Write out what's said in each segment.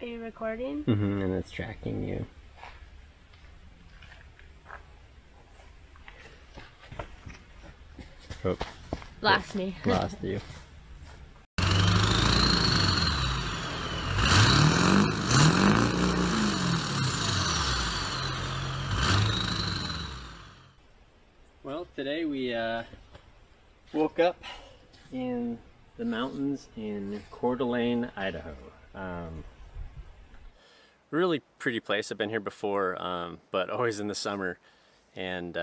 Are you recording? Mm-hmm, and it's tracking you. Oh, Lost me. Lost you. Well, today we woke up in the mountains in Coeur Idaho. Really pretty place. I've been here before, but always in the summer, and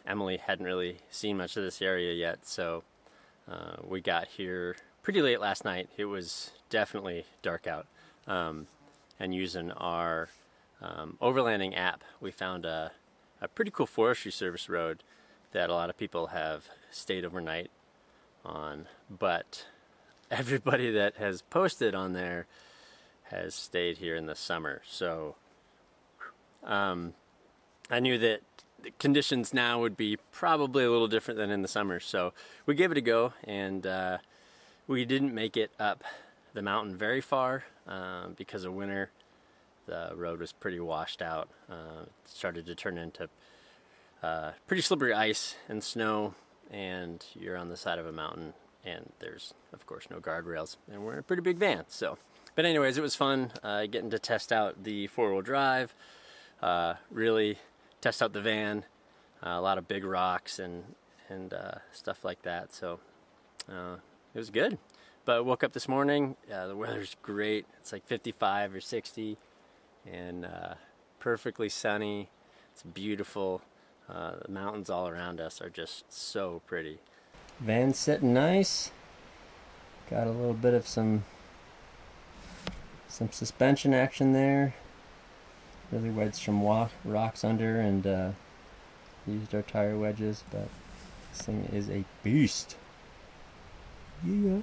Emily hadn't really seen much of this area yet, so we got here pretty late last night. It was definitely dark out, and using our Overlanding app, we found a pretty cool Forestry Service road that a lot of people have stayed overnight on, but everybody that has posted on there has stayed here in the summer. So I knew that the conditions now would be probably a little different than in the summer, so we gave it a go, and we didn't make it up the mountain very far because of winter. The road was pretty washed out. It started to turn into pretty slippery ice and snow, and you're on the side of a mountain, and there's of course no guardrails, and we're in a pretty big van. So, but anyways, it was fun getting to test out the four-wheel drive, really test out the van, a lot of big rocks and stuff like that. So it was good. But woke up this morning, the weather's great. It's like 55 or 60, and perfectly sunny. It's beautiful. The mountains all around us are just so pretty. Van's sitting nice. Got a little bit of some suspension action there. Really wedged some rocks under, and used our tire wedges, but this thing is a beast. Yeah.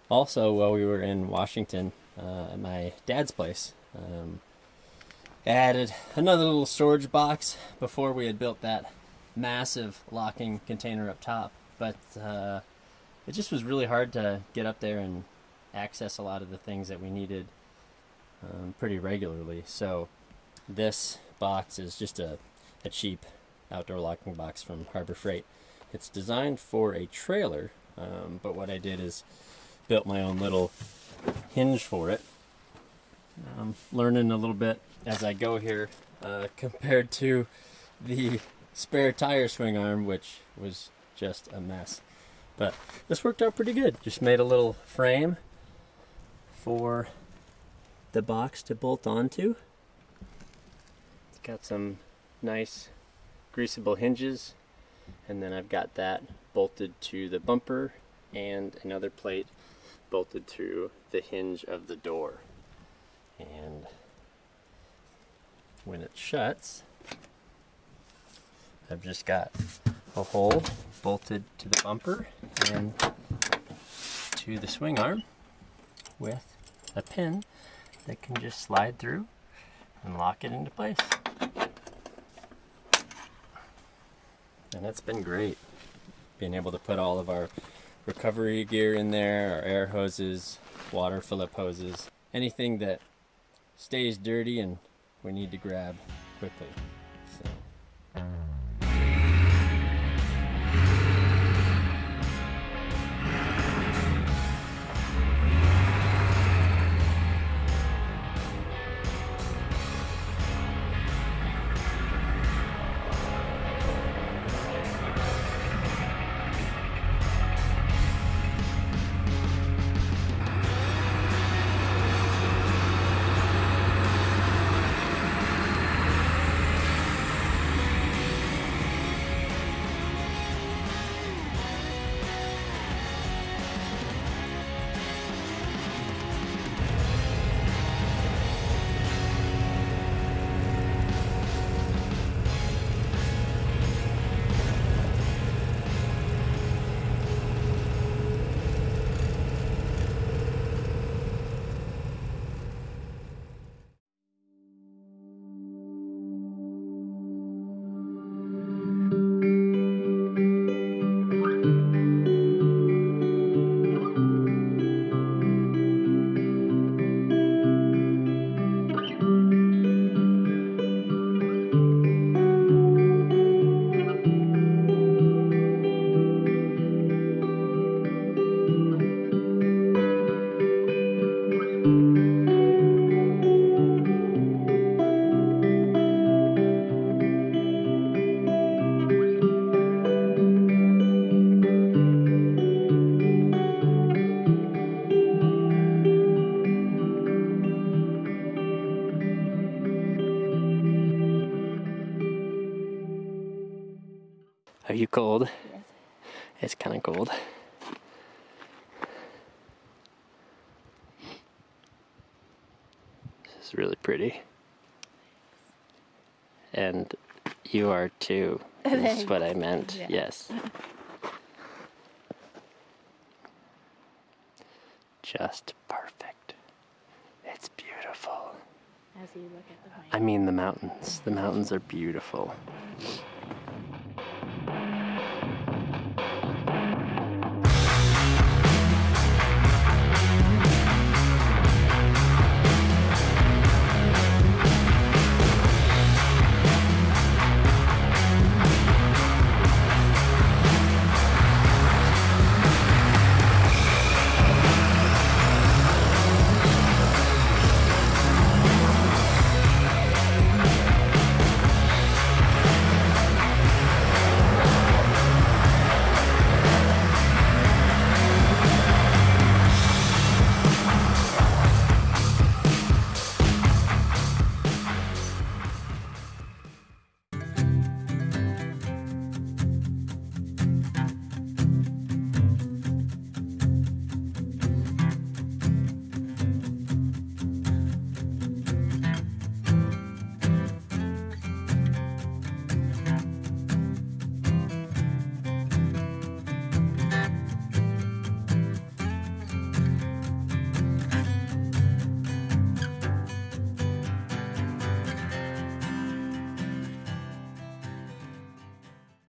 Also, while we were in Washington, at my dad's place, added another little storage box before we had built that massive locking container up top, but it just was really hard to get up there and access a lot of the things that we needed pretty regularly. So this box is just a cheap outdoor locking box from Harbor Freight. It's designed for a trailer, but what I did is built my own little hinge for it. I'm learning a little bit as I go here, compared to the spare tire swing arm, which was just a mess. But this worked out pretty good. Just made a little frame for the box to bolt onto. It's got some nice greasable hinges, and then I've got that bolted to the bumper and another plate bolted to the hinge of the door. And when it shuts, I've just got a hole bolted to the bumper and to the swing arm with a pin that can just slide through and lock it into place. And it's been great being able to put all of our recovery gear in there, our air hoses, water fill-up hoses, anything that stays dirty and we need to grab quickly. So. Are you cold? Yes. It's kind of cold. This is really pretty. And you are too. That's what I meant. Yeah. Yes. Just perfect. It's beautiful. As you look at the I mean the mountains. The mountains are beautiful.